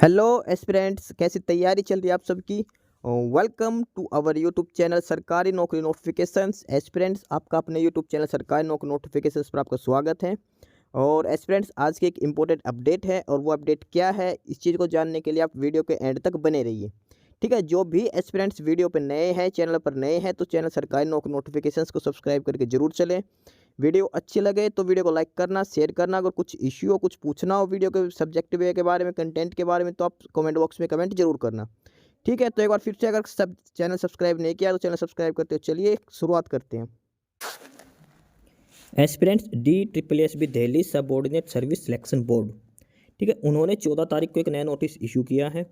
Hello aspirants, कैसी तैयारी चल रही है आप सबकी। Welcome to our YouTube channel सरकारी नौकरी नोटिफिकेशंस। एस्पिरेंट्स, आपका अपने यूट्यूब चैनल सरकारी नौकरी नोटिफिकेशंस पर आपका स्वागत है। और एस्पिरेंट्स, आज की एक इम्पोर्टेंट अपडेट है और वो अपडेट क्या है, इस चीज़ को जानने के लिए आप वीडियो के एंड तक बने रहिए। ठीक है, जो भी एस्पिरेंट्स वीडियो पर नए हैं, चैनल पर नए हैं, तो चैनल सरकारी नौकरी नोटिफिकेशंस को सब्सक्राइब करके जरूर चलें। वीडियो अच्छी लगे तो वीडियो को लाइक करना, शेयर करना। अगर कुछ इश्यू हो, कुछ पूछना हो वीडियो के सब्जेक्ट वे के बारे में, कंटेंट के बारे में, तो आप कमेंट बॉक्स में कमेंट जरूर करना। ठीक है, तो एक बार फिर से, अगर सब चैनल सब्सक्राइब नहीं किया तो चैनल सब्सक्राइब करते हो। चलिए शुरुआत करते हैं। Aspirants DSSB Delhi subordinate service selection board, ठीक है, उन्होंने 14 तारीख को एक नया नोटिस इशू किया है।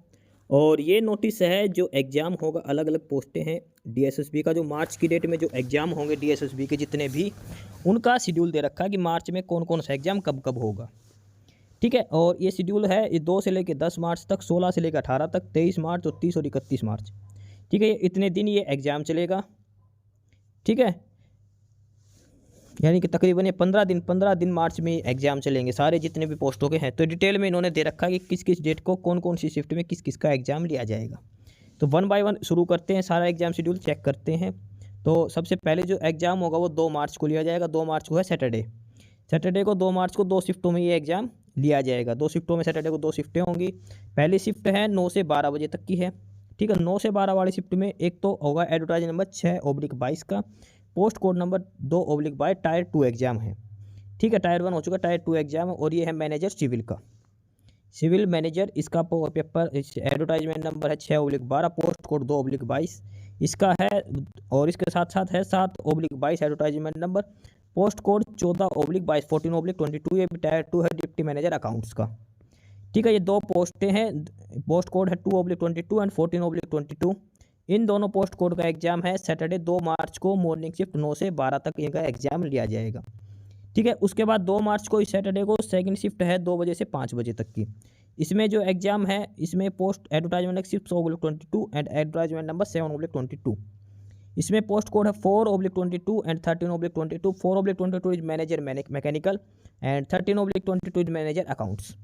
और ये नोटिस है जो एग्ज़ाम होगा, अलग अलग पोस्टें हैं DSSB का, जो मार्च की डेट में जो एग्ज़ाम होंगे DSSB के जितने भी, उनका शेड्यूल दे रखा है कि मार्च में कौन कौन सा एग्ज़ाम कब कब होगा। ठीक है, और ये शेड्यूल है, ये 2 से लेकर 10 मार्च तक, 16 से लेकर 18 तक, 23 मार्च और 30 और 31 मार्च। ठीक है, ये इतने दिन ये एग्ज़ाम चलेगा। ठीक है, यानी कि तकरीबन ये 15 दिन मार्च में एग्जाम चलेंगे, सारे जितने भी पोस्टों के हैं। तो डिटेल में इन्होंने दे रखा है कि किस किस डेट को कौन कौन सी शिफ्ट में किस किस का एग्ज़ाम लिया जाएगा। तो 1 बाय 1 शुरू करते हैं, सारा एग्ज़ाम शेड्यूल चेक करते हैं। तो सबसे पहले जो एग्ज़ाम होगा वो 2 मार्च को लिया जाएगा। 2 मार्च को है सैटरडे। सैटरडे को 2 मार्च को 2 शिफ्टों में ये एग्ज़ाम लिया जाएगा। 2 शिफ्टों में सैटरडे को 2 शिफ्टें होंगी। पहली शिफ्ट है 9 से 12 बजे तक की है। ठीक है, 9 से 12 वाली शिफ्ट में एक तो होगा एडवर्टाइज नंबर 6/22 का, post code number 2/22, tyre 2 exam है। ठीक है, टायर 1 हो चुका, टायर 2 एग्ज़ाम है। और ये है मैनेजर सिविल का, सिविल मैनेजर, इसका पेपर एडवर्टाइजमेंट नंबर है 6/12, पोस्ट कोड 2/22 इसका है। और इसके साथ साथ है 7/22 एडवर्टाइजमेंट नंबर, पोस्ट कोड 14/22, 14/22, ये भी टायर 2 है, डिप्टी मैनेजर अकाउंट्स का। ठीक है, ये 2 पोस्टें हैं। पोस्ट कोड है 2/22 एंड 14/22। इन दोनों पोस्ट कोड का एग्जाम है सैटरडे 2 मार्च को, मॉर्निंग शिफ्ट 9 से 12 तक इनका एग्जाम लिया जाएगा। ठीक है, उसके बाद 2 मार्च को, इस सैटरडे को, सेकंड शिफ्ट है 2 बजे से 5 बजे तक की। इसमें जो एग्जाम है, इसमें post advertisement 6/22 and advertisement number 7/22। इसमें पोस्ट कोड है 4/22 and 13/22। 4/22 is manager mechanical and 13/22 is manager accounts.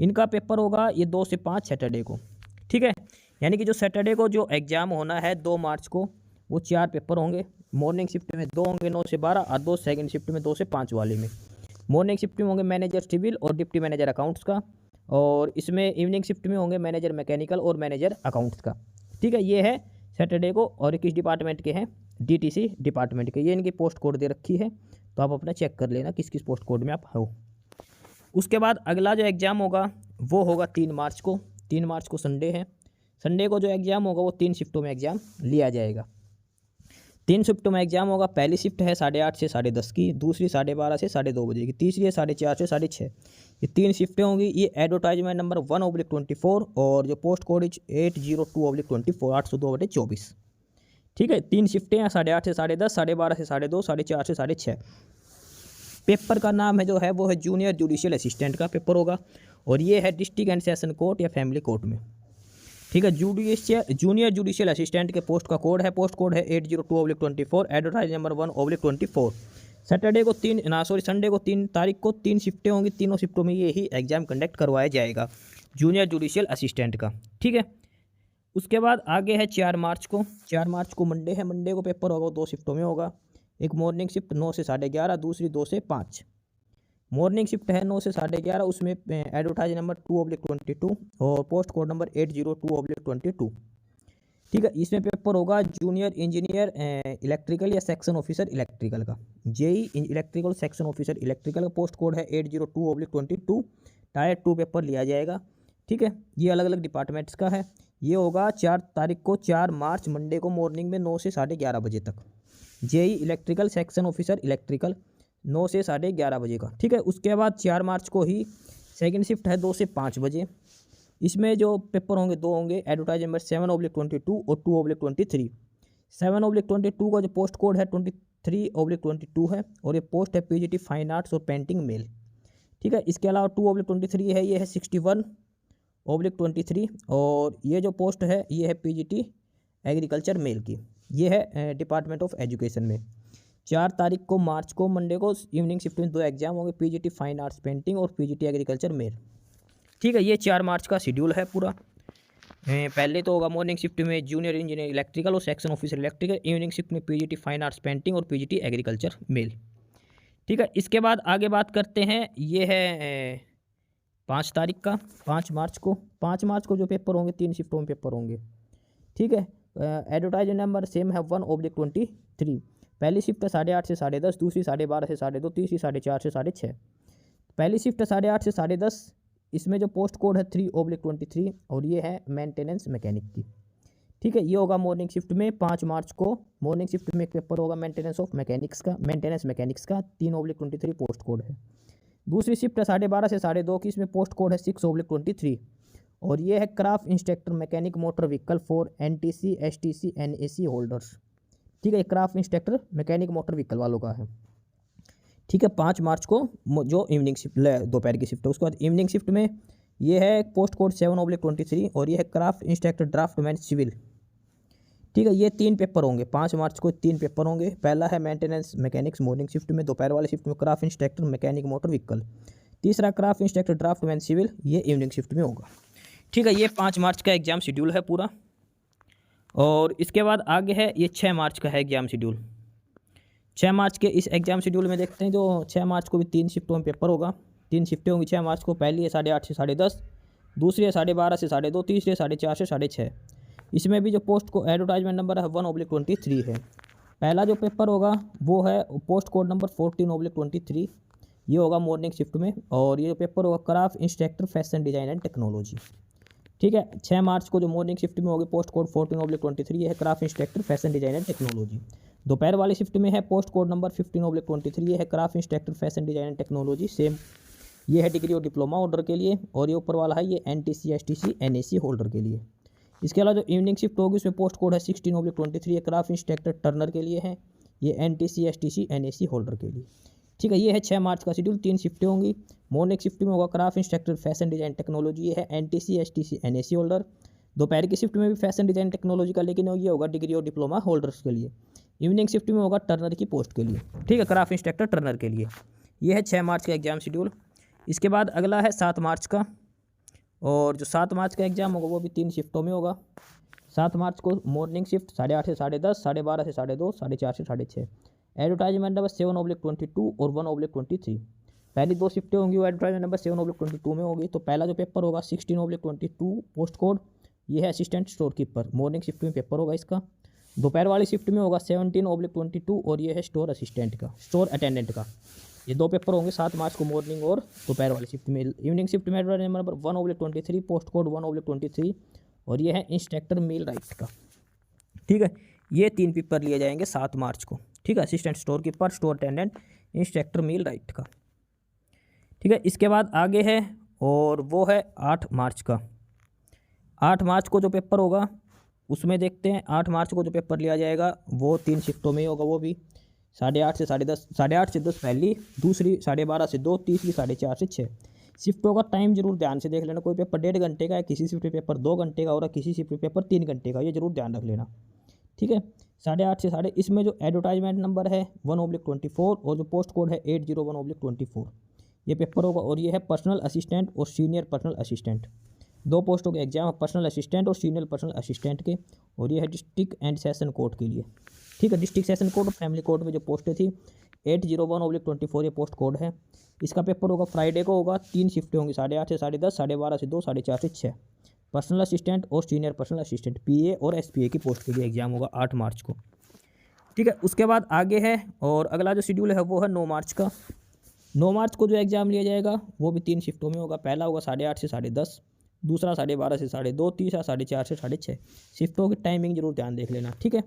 इनका पेपर होगा ये 2 से 5 सैटरडे को। ठीक है, यानी कि जो सैटरडे को जो एग्ज़ाम होना है 2 मार्च को, वो 4 पेपर होंगे। मॉर्निंग शिफ्ट में 2 होंगे 9 से 12, और 2 सेकंड शिफ्ट में 2 से 5 वाले में। मॉर्निंग शिफ्ट में होंगे मैनेजर सिविल और डिप्टी मैनेजर अकाउंट्स का। और इसमें इवनिंग शिफ्ट में होंगे मैनेजर मैकेनिकल और मैनेजर अकाउंट्स का। ठीक है, ये है सैटरडे को। और किस डिपार्टमेंट के हैं, DTC डिपार्टमेंट के। ये इनकी पोस्ट कोड दे रखी है, तो आप अपना चेक कर लेना किस किस पोस्ट कोड में आप हो। उसके बाद अगला जो एग्ज़ाम होगा वो होगा 3 मार्च को। 3 मार्च को संडे है। संडे को जो एग्ज़ाम होगा वो 3 शिफ्टों में एग्ज़ाम लिया जाएगा। 3 शिफ्टों में एग्ज़ाम होगा। पहली शिफ्ट है 8:30 से 10:30 की, दूसरी 12:30 से 2:30 बजे की, तीसरी है 4:30 से 6:30। ये 3 शिफ्टें होंगी। ये एडवर्टाइजमेंट नंबर 1/24 और जो पोस्ट कोड 802/24, 802/24। ठीक है, 3 शिफ्टें हैं, 8:30 से 10:30, 12:30 से 2:30, 4:30 से 6:30। पेपर का नाम है जो है वो है जूनियर जुडिशियल असिस्टेंट का पेपर होगा। और ये है डिस्ट्रिक्ट एंड सेशन कोर्ट या फैमिली कोर्ट में। ठीक है, जूनियर जुडिशियल असिस्टेंट के पोस्ट का कोड है, पोस्ट कोड है 802/24, एडवर्टाइज नंबर 1/24। सैटरडे को संडे को 3 तारीख को 3 शिफ्टें होंगी। तीनों शिफ्टों में ये ही एग्जाम कंडक्ट करवाया जाएगा जूनियर जुडिशियल असिस्टेंट का। ठीक है, उसके बाद आगे है 4 मार्च को। 4 मार्च को मंडे है। मंडे को पेपर होगा, 2 शिफ्टों में होगा। एक मॉर्निंग शिफ्ट 9 से 11:30, दूसरी 2 से 5। मॉर्निंग शिफ्ट है 9 से 11:30, उसमें एडवर्टाइज नंबर 2/22 और पोस्ट कोड नंबर 802/22। ठीक है, इसमें पेपर होगा जूनियर इंजीनियर इलेक्ट्रिकल या सेक्शन ऑफिसर इलेक्ट्रिकल का, JE electrical section officer electrical का। पोस्ट कोड है 802/22, टायर 2 पेपर लिया जाएगा। ठीक है, ये अलग अलग डिपार्टमेंट्स का है। ये होगा 4 तारीख को, 4 मार्च मंडे को, मॉर्निंग में 9 से 11:30 बजे तक। JE electrical section officer electrical, 9 से 11:30 बजे का। ठीक है, उसके बाद 4 मार्च को ही सेकंड शिफ्ट है 2 से 5 बजे। इसमें जो पेपर होंगे 2 होंगे, एडवर्टाइज नंबर 7/22 और 2/23। 7/22 का जो पोस्ट कोड है 23/22 है, और ये पोस्ट है PGT फाइन आर्ट्स और पेंटिंग मेल। ठीक है, इसके अलावा 2/23 है, ये है 61/23। और ये जो पोस्ट है ये है PGT एग्रीकल्चर मेल की, ये है डिपार्टमेंट ऑफ एजुकेशन में। 4 तारीख को मार्च को मंडे को इवनिंग शिफ्ट में 2 एग्जाम होंगे, PGT फाइन आर्ट्स पेंटिंग और PGT एग्रीकल्चर मेल। ठीक है, ये 4 मार्च का शेड्यूल है पूरा। पहले तो होगा मॉर्निंग शिफ्ट में जूनियर इंजीनियर इलेक्ट्रिकल और section officer electrical, evening shift में पीजीटी फाइन आर्ट्स पेंटिंग और पीजीटी एग्रीकल्चर मेल। ठीक है, इसके बाद आगे बात करते हैं, ये है 5 तारीख का, 5 मार्च को जो पेपर होंगे 3 शिफ्टों में पेपर होंगे। ठीक है, एडवर्टाइजमेंट नंबर सेम है 1/23। पहली शिफ्ट है 8:30 से 10:30, दूसरी 12:30 से 2:30, तीसरी 4:30 से 6:30। पहली शिफ्ट है 8:30 से 10:30, इसमें जो पोस्ट कोड है 3/23 और ये है मेंटेनेंस मैकेनिक की। ठीक है, ये होगा मॉर्निंग शिफ्ट में 5 मार्च को। मॉर्निंग शिफ्ट में एक पेपर होगा मेंटेनेंस मैकेनिक्स का 3/23 पोस्ट कोड है। दूसरी शिफ्ट है 12:30 से 2:30 की, इसमें पोस्ट कोड है 6/23 और ये है craft instructor mechanic motor vehicle for NTC STC NAC holders. ठीक है, craft instructor mechanic motor vehicle वालों का है। ठीक है, 5 मार्च को जो इवनिंग शिफ्ट दोपहर की शिफ्ट है। उसके बाद इवनिंग शिफ्ट में ये है पोस्ट कोड 7/23 और ये है क्राफ्ट इंस्ट्रक्टर ड्राफ्टमैन सिविल। ठीक है, ये 3 पेपर होंगे 5 मार्च को, 3 पेपर होंगे। पहला है मेंटेनेंस मैकेनिक्स मॉर्निंग शिफ्ट में, दोपहर वाले शिफ्ट में craft instructor mechanic motor vehicle. तीसरा क्राफ्ट इंस्ट्रक्टर ड्राफ्टमैन सिविल, ये इवनिंग शिफ्ट में होगा। ठीक है, ये 5 मार्च का एग्जाम शेड्यूल है पूरा। और इसके बाद आगे है ये 6 मार्च का है एग्जाम शेड्यूल। 6 मार्च के इस एग्जाम शेड्यूल में देखते हैं, जो 6 मार्च को भी 3 शिफ्टों में पेपर होगा। 3 शिफ्टें होंगी 6 मार्च को। पहली है 8:30 से 10:30, दूसरी है 12:30 से 2:30, तीसरी है 4:30 से 6:30। इसमें भी जो पोस्ट को एडवर्टाइजमेंट नंबर है 1/23 है। पहला जो पेपर होगा वो है पोस्ट कोड नंबर 14/23, ये होगा मॉर्निंग शिफ्ट में। और ये जो पेपर होगा craft instructor fashion design and technology. ठीक है, 6 मार्च को जो मॉर्निंग शिफ्ट में होगी पोस्ट कोड 14/23 है craft instructor fashion design and technology. दोपहर वाली शिफ्ट में है पोस्ट कोड नंबर 15/23, ये है craft instructor fashion design and technology same, ये है डिग्री और डिप्लोमा होल्डर के लिए। और ये ऊपर वाला है ये NTC STC NAC होल्डर के लिए। इसके अलावा जो इवनिंग शिफ्ट होगी उसमें पोस्ट कोड है 16/23, क्राफ्ट इंस्ट्रक्टर टर्नर के लिए है, ये NTC STC NAC होल्डर के लिए। ठीक है, ये है 6 मार्च का शेड्यूल। 3 शिफ्टें होंगी। मॉर्निंग शिफ्ट में होगा craft instructor fashion design technology, ये है NTC STC NAC होल्डर। दोपहर की शिफ्ट में भी फैशन डिज़ाइन टेक्नोलॉजी का, लेकिन ये होगा डिग्री और डिप्लोमा होल्डर्स के लिए। इवनिंग शिफ्ट में होगा टर्नर की पोस्ट के लिए। ठीक है, क्राफ्ट इंस्ट्रक्टर टर्नर के लिए। ये है 6 मार्च का एग्जाम शेड्यूल। इसके बाद अगला है 7 मार्च का, और जो 7 मार्च का एग्जाम होगा वो भी 3 शिफ्टों में होगा। 7 मार्च को मॉर्निंग शिफ्ट 8:30 से 10:30, 12:30 से 2:30, 4:30 से 6:30। एडवर्टाइजमेंट नंबर 7/22 और 1/23। पहली 2 शिफ्टें होंगी वो एडवर्टाइजमेंट नंबर 7/22 में होगी। तो पहला जो पेपर होगा 16/22 पोस्ट कोड, ये है assistant store keeper, morning shift में पेपर होगा इसका। दोपहर वाली शिफ्ट में होगा 17/22 और ये है स्टोर अटेंडेंट का। ये 2 पेपर होंगे 7 मार्च को मॉर्निंग और दोपहर वाली शिफ्ट में। इवनिंग शिफ्ट में एडवर्टाइजमेंट नंबर 1/23 पोस्ट कोड 1/23 और ये है इंस्ट्रक्टर मील राइट का। ठीक है, ये 3 पेपर लिए जाएंगे 7 मार्च को। ठीक है, assistant store keeper, store attendant, instructor millwright का। ठीक है, इसके बाद आगे है और वो है 8 मार्च का। 8 मार्च को जो पेपर होगा उसमें देखते हैं, 8 मार्च को जो पेपर लिया जाएगा वो 3 शिफ्टों में ही होगा। वो भी 8:30 से 10:30, 8:30 से 10 पहली, दूसरी 12:30 से 2, तीसरी 4:30 से 6। शिफ्टों का टाइम जरूर ध्यान से देख लेना। कोई पेपर 1.5 घंटे का है, किसी शिफ्ट पेपर 2 घंटे का, और किसी शिफ्ट पेपर 3 घंटे का, ये जरूर ध्यान रख लेना। ठीक है, 8:30 से 8:30। इसमें जो एडवर्टाइजमेंट नंबर है 1/24 और जो पोस्ट कोड है 801/24, ये पेपर होगा। और ये है पर्सनल असिस्टेंट और सीनियर पर्सनल असिस्टेंट, 2 पोस्टों के एग्जाम है, पर्सनल असिस्टेंट और सीनियर पर्सनल असिस्टेंट के। और ये है डिस्ट्रिक्ट एंड सेशन कोर्ट के लिए। ठीक है, डिस्ट्रिक्ट सेशन कोर्ट और फैमिली कोर्ट में जो पोस्टें थी 801/24 ये पोस्ट कोड है। इसका पेपर होगा फ्राइडे को होगा। 3 शिफ्टें होंगी 8:30 से 10:30, 12:30 से 2, 4:30 से 6। पर्सनल असिस्टेंट और सीनियर पर्सनल असिस्टेंट PA और SPA की पोस्ट के लिए एग्जाम होगा 8 मार्च को। ठीक है, उसके बाद आगे है और अगला जो शेड्यूल है वो है 9 मार्च का। 9 मार्च को जो एग्ज़ाम लिया जाएगा वो भी 3 शिफ्टों में होगा। पहला होगा 8:30 से 10:30, दूसरा 12:30 से 2:30, तीसरा 4:30 से 6:30। शिफ्टों की टाइमिंग जरूर ध्यान देख लेना। ठीक है,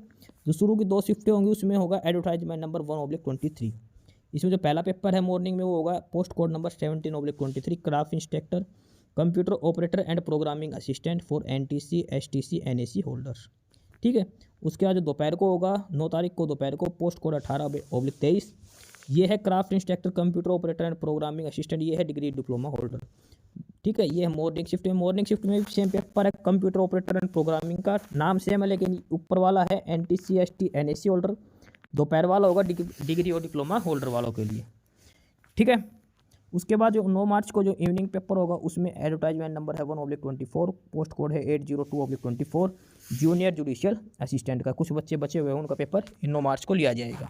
जो शुरू की 2 शिफ्टें होंगी उसमें होगा एडवर्टाइजमेंट नंबर 1/23। इसमें जो पहला पेपर है मॉर्निंग में वो होगा post code number 17/23, craft instructor computer operator and programming assistant for NTC STC NAC holders. ठीक है, उसके बाद जो दोपहर को होगा 9 तारीख को दोपहर को पोस्ट कोड 18/23, ये है craft instructor computer operator and programming assistant, ये है डिग्री डिप्लोमा होल्डर। ठीक है, ये है मॉर्निंग शिफ्ट में। मॉर्निंग शिफ्ट में भी सेम पेपर है, कंप्यूटर ऑपरेटर एंड प्रोग्रामिंग का नाम सेम है, लेकिन ऊपर वाला है NTC ST NAC होल्डर, दोपहर वाला होगा डिग्री और डिप्लोमा होल्डर वालों के लिए। ठीक है, उसके बाद जो 9 मार्च को जो इवनिंग पेपर होगा उसमें एडवर्टाइजमेंट नंबर है 1/24, पोस्ट कोड है 802/24, जूनियर जुडिशियल असिस्टेंट का। कुछ बच्चे बचे हुए हैं, उनका पेपर 9 मार्च को लिया जाएगा।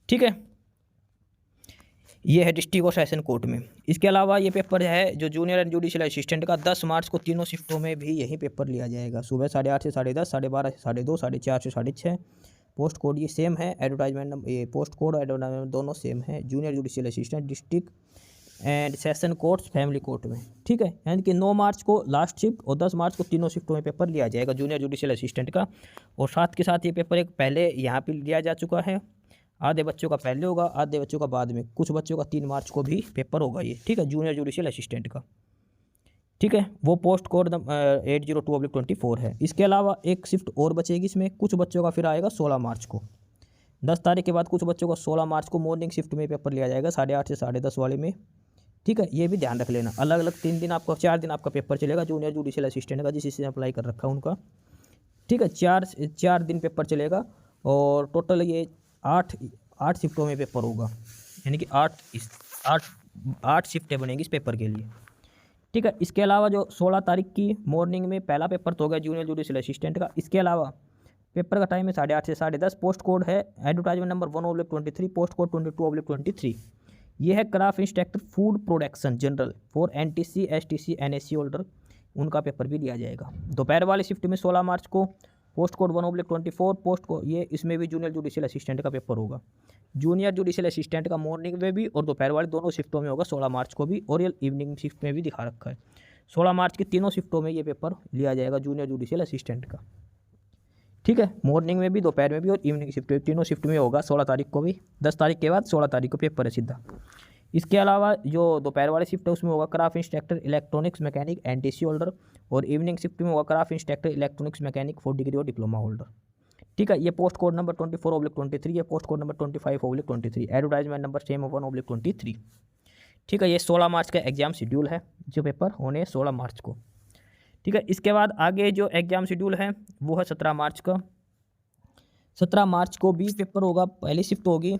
ठीक है, ये है डिस्ट्रिक्ट और सेशन कोर्ट में। इसके अलावा ये पेपर है जो जूनियर एंड जुडिशियल असिस्टेंट का 10 मार्च को तीनों शिफ्टों में भी यही पेपर लिया जाएगा। सुबह 8:30 से 10:30, 12:30 से 2:30, 4:30 से 6:30। पोस्ट कोड ये सेम है, एडवर्टाइजमेंट नंबर ये पोस्ट कोड और एडवर्टाइजमेंट दोनों सेम है। Junior judicial assistant district and session courts family court में। ठीक है, यानी कि 9 मार्च को लास्ट शिफ्ट और 10 मार्च को तीनों शिफ्टों में पेपर लिया जाएगा जूनियर जुडिशियल असिस्टेंट का। और साथ के साथ ये पेपर एक पहले यहाँ पे लिया जा चुका है, आधे बच्चों का पहले होगा, आधे बच्चों का बाद में। कुछ बच्चों का 3 मार्च को भी पेपर होगा ये। ठीक है, जूनियर जुडिशियल असिस्टेंट का। ठीक है, वो पोस्ट कोड 802/24 है। इसके अलावा एक शिफ्ट और बचेगी इसमें, कुछ बच्चों का फिर आएगा 16 मार्च को। 10 तारीख के बाद कुछ बच्चों का 16 मार्च को मॉर्निंग शिफ्ट में पेपर लिया जाएगा 8:30 से 10:30 वाले में। ठीक है, ये भी ध्यान रख लेना। अलग अलग 3 दिन आपका 4 दिन आपका पेपर चलेगा जूनियर जुडिशियल असिस्टेंट का, जिस ने अप्लाई कर रखा है उनका। ठीक है, 4 दिन पेपर चलेगा और टोटल ये 8 शिफ्टों में पेपर होगा, यानी कि 8 शिफ्टें बनेंगी इस पेपर के लिए। ठीक है, इसके अलावा जो 16 तारीख की मॉर्निंग में पहला पेपर तो हो गया जूनियर जुडिशियल असिस्टेंट का। इसके अलावा पेपर का टाइम है 8:30 से 10:30। पोस्ट कोड है एडवर्टाइजमेंट नंबर 1/23, पोस्ट कोड 22/23। ये है craft instructor food production general for NTC STC NSC holder, उनका पेपर भी लिया जाएगा। दोपहर वाली शिफ्ट में 16 मार्च को पोस्ट कोड 1/24, पोस्ट को ये इसमें भी जूनियर जुडिशियल असिस्टेंट का पेपर होगा। जूनियर जुडिशियल असिस्टेंट का मॉर्निंग में भी और दोपहर वाले दोनों शिफ्टों में होगा 16 मार्च को भी, और ये इवनिंग शिफ्ट में भी दिखा रखा है। 16 मार्च की तीनों शिफ्टों में ये पेपर लिया जाएगा जूनियर जुडिशियल असिस्टेंट का। ठीक है, मॉर्निंग में भी, दोपहर में भी और इवनिंग शिफ्ट में, तीनों शिफ्ट में होगा 16 तारीख को भी। 10 तारीख के बाद 16 तारीख को पेपर है सीधा। इसके अलावा जो दोपहर वाली शिफ्ट है उसमें होगा craft instructor electronics mechanic NTC holder, और इवनिंग शिफ्ट में होगा craft instructor electronics mechanic 4 degree और डिप्लोमा होल्डर। ठीक है, ये पोस्ट कोड नंबर 24/23 है, post code number 25/23, advertisement number same 1/23। ठीक है, ये 16 मार्च का एग्जाम शेड्यूल है, जो पेपर होने 16 मार्च को। ठीक है, इसके बाद आगे जो एग्जाम शेड्यूल है वो है 17 मार्च का। 17 मार्च को भी पेपर होगा, पहली शिफ्ट होगी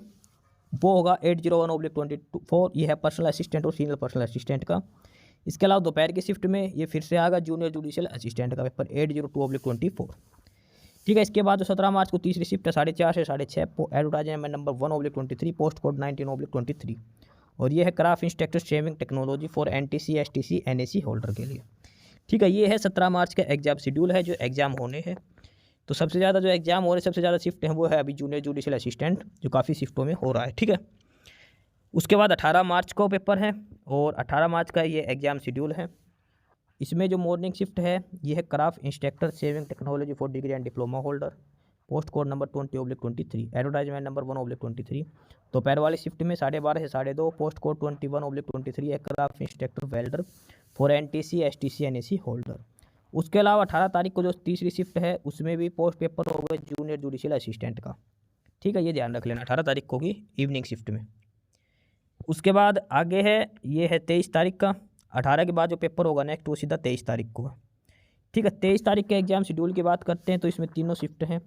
वो होगा 801/24, ये है पर्सनल असिस्टेंट और सीनियर पर्सनल असिस्टेंट का। इसके अलावा दोपहर की शिफ्ट में ये फिर से आएगा जूनियर जुडिशियल असिस्टेंट का पेपर 802/24। ठीक है, इसके बाद जो 17 मार्च को तीसरी शिफ्ट है 4:30 से 6:30, एडवर्टाइजमेंट नंबर 1/23, पोस्ट कोड 19/23, और ये है craft instructor shaving technology for NTC STC NSC holder के लिए। ठीक है, ये है 17 मार्च का एग्जाम शेड्यूल है जो एग्जाम होने हैं। तो सबसे ज़्यादा जो एग्जाम हो रहे सबसे ज़्यादा शिफ्ट है वो है अभी जूनियर जुडिशियल असिस्टेंट, जो काफ़ी शिफ्टों में हो रहा है। ठीक है, उसके बाद 18 मार्च को पेपर है और 18 मार्च का ये एग्ज़ाम शेड्यूल है। इसमें जो मॉर्निंग शिफ्ट है ये है craft instructor saving technology 4 degree and diploma holder, post code number 20/23, advertisement number 1/23। दोपहर वाली शिफ्ट में 12:30 से 2:30, पोस्ट कोड 21/23 है, craft instructor welder for NTC STC NSC holder. उसके अलावा 18 तारीख को जो तीसरी शिफ्ट है उसमें भी पोस्ट पेपर होगा जूनियर जुडिशियल असिस्टेंट का। ठीक है, ये ध्यान रख लेना 18 तारीख को की इवनिंग शिफ्ट में। उसके बाद आगे है ये है 23 तारीख का। 18 के बाद जो पेपर होगा नेक्स्ट वो सीधा 23 तारीख को है। ठीक है, 23 तारीख के एग्जाम शेड्यूल की बात करते हैं तो इसमें तीनों शिफ्ट हैं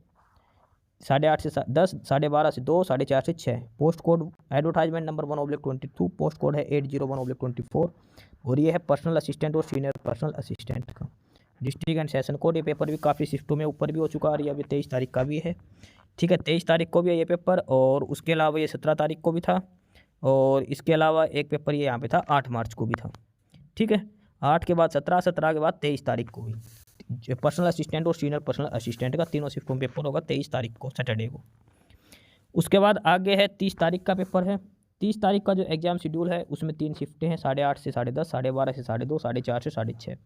8:30 से 10, 12:30 से 2, 4:30 से 6। Post code advertisement number 1/22, post code है 801/24, और ये है पर्सनल असिस्टेंट और सीनियर पर्सनल असिस्टेंट का। डिस्ट्रिक्ट एंड सेशन कोड, ये पेपर भी काफ़ी शिफ्टों में ऊपर भी हो चुका है और ये अभी 23 तारीख का भी है। ठीक है, 23 तारीख को भी है ये पेपर, और उसके अलावा ये 17 तारीख को भी था, और इसके अलावा एक पेपर ये यहाँ पे था 8 मार्च को भी था। ठीक है, 8 के बाद 17, 17 के बाद 23 तारीख को भी पर्सनल असिस्टेंट और सीनियर पर्सनल असिस्टेंट का तीनों शिफ्टों में पेपर होगा 23 तारीख को सैटरडे को। उसके बाद आगे है 30 तारीख का पेपर है। 30 तारीख का जो एग्जाम शेड्यूल है उसमें 3 शिफ्टें हैं 8:30 से 10:30, 12:30 से 2:30, 4:30 से 6:30।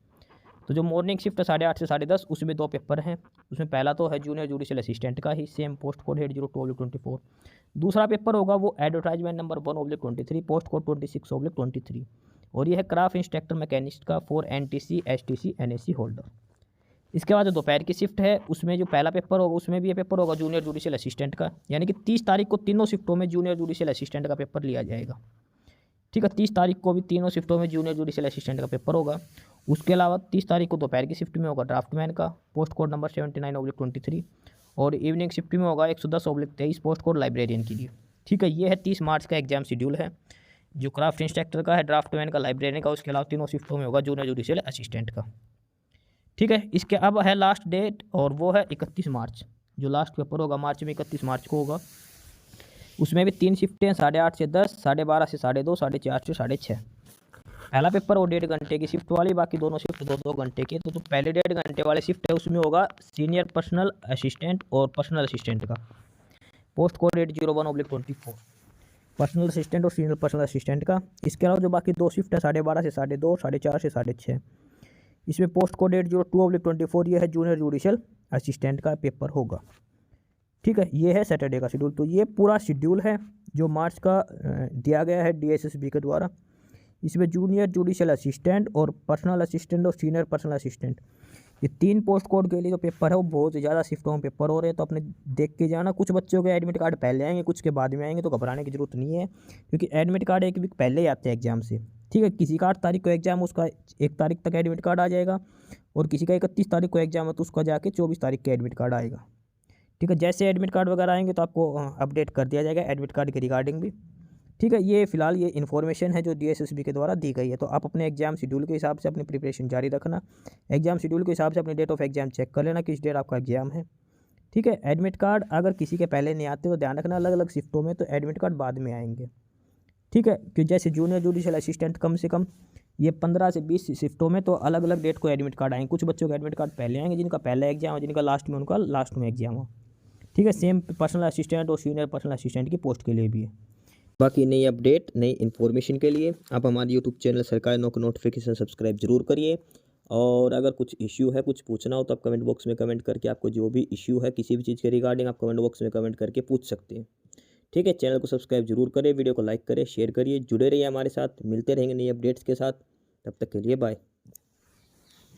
तो जो मॉर्निंग शिफ्ट है 8:30 से 10:30 उसमें 2 पेपर हैं। उसमें पहला तो है जूनियर जुडिशियल असिस्टेंट का ही, सेम पोस्ट कोड 802/24। दूसरा पेपर होगा वो एडवर्टाइजमेंट नंबर 1/23, पोस्ट कोड 26/23, और ये है क्राफ्ट इंस्ट्रक्टर मैकेनिस्ट का for NTC STC NSC holder. इसके बाद जो दोपहर की शिफ्ट है उसमें जो पहला पेपर होगा उसमें भी ये पेपर होगा जूनियर जुडिशियल असिस्टेंट का, यानी कि 30 तारीख को तीनों शिफ्टों में जूनियर जुडिशियल असिस्टेंट का पेपर लिया जाएगा। ठीक है, 30 तारीख को भी तीनों शिफ्टों में जूनियर जुडिशियल असिस्टेंट का पेपर होगा। उसके अलावा 30 तारीख को दोपहर की शिफ्ट में होगा ड्राफ्टमैन का, पोस्ट कोड नंबर 79/23, और इवनिंग शिफ्ट में होगा 110/23, पोस्ट कोड लाइब्रेरियन के लिए। ठीक है, ये है 30 मार्च का एग्जाम शेड्यूल है। जो क्राफ्ट इंस्ट्रक्टर का है, ड्राफ्टमैन का, लाइब्रेरियन का, उसके अलावा तीनों शिफ्टों में होगा जूनियर जुडिशियल असिस्टेंट का। ठीक है, इसके अब है लास्ट डेट और वो है 31 मार्च। जो लास्ट पेपर होगा मार्च में 31 मार्च को होगा। उसमें भी 3 शिफ्टें हैं, 8:30 से 10, 12:30 से 2:30, 4:30 से 6:30। पहला पेपर वो 1.5 घंटे की शिफ्ट वाली, बाकी दोनों शिफ्ट 2-2 घंटे की। तो पहले 1.5 घंटे वाले शिफ्ट है उसमें होगा सीनियर पर्सनल असिस्टेंट और पर्सनल असिस्टेंट का। पोस्ट कोड 801/24 पर्सनल असिस्टेंट और सीनियर पर्सनल असिस्टेंट का। इसके अलावा जो बाकी 2 शिफ्ट है 12:30 से 2:30, 4:30 से 6:30, इसमें पोस्ट कोड 802/24 ये है जूनियर जुडिशियल असिस्टेंट का पेपर होगा। ठीक है, ये है सैटरडे का शेड्यूल। तो ये पूरा शेड्यूल है जो मार्च का दिया गया है DSSB के द्वारा। इसमें जूनियर जुडिशियल असिस्टेंट और पर्सनल असिस्टेंट और सीनियर पर्सनल असिस्टेंट, ये 3 पोस्ट कोड के लिए जो पेपर है वो बहुत ज़्यादा शिफ्टों में पेपर हो रहे हैं। तो अपने देख के जाना, कुछ बच्चों के एडमिट कार्ड पहले आएंगे, कुछ के बाद में आएंगे, तो घबराने की जरूरत नहीं है, क्योंकि एडमिट कार्ड 1 वीक पहले ही आते हैं एग्जाम से। ठीक है, किसी का 8 तारीख को एग्जाम, उसका 1 तारीख तक एडमिट कार्ड आ जाएगा, और किसी का 31 तारीख को एग्जाम है तो उसका जाके 24 तारीख के एडमिट कार्ड आएगा। ठीक है, जैसे एडमिट कार्ड वगैरह आएंगे तो आपको अपडेट कर दिया जाएगा एडमिट कार्ड के रिगार्डिंग भी। ठीक है, ये फिलहाल ये इन्फॉर्मेशन है जो DSSB के द्वारा दी गई है। तो आप अपने एग्जाम शेड्यूल के हिसाब से अपनी प्रिपरेशन जारी रखना। एग्जाम शेड्यूल के हिसाब से अपनी डेट ऑफ एग्जाम चेक कर लेना किस डेट आपका एग्जाम है। ठीक है, एडमिट कार्ड अगर किसी के पहले नहीं आते तो ध्यान रखना, अलग अलग शिफ्टों में तो एडमिट कार्ड बाद में आएंगे। ठीक है, कि जैसे जूनियर जुडिशियल असिस्टेंट कम से कम ये 15 से 20 शिफ्टों में तो अलग अलग डेट को एडमिट कार्ड आएंगे। कुछ बच्चों के एडमिट कार्ड पहले आएंगे जिनका पहला एग्जाम है, जिनका लास्ट में उनका लास्ट में एग्जाम हो। ठीक है, सेम पर्सनल असिस्टेंट और सीनियर पर्सनल असिस्टेंट की पोस्ट के लिए भी है। बाकी नई अपडेट, नई इन्फॉर्मेशन के लिए आप हमारे यूट्यूब चैनल सरकारी नौकरी नोटिफिकेशन सब्सक्राइब जरूर करिए। और अगर कुछ इश्यू है, कुछ पूछना हो तो आप कमेंट बॉक्स में कमेंट करके आपको जो भी इश्यू है किसी भी चीज़ के रिगार्डिंग आप कमेंट बॉक्स में कमेंट करके पूछ सकते हैं। ठीक है, चैनल को सब्सक्राइब जरूर करें, वीडियो को लाइक करें, शेयर करिए, जुड़े रहिए हमारे साथ। मिलते रहेंगे नई अपडेट्स के साथ, तब तक के लिए बाय।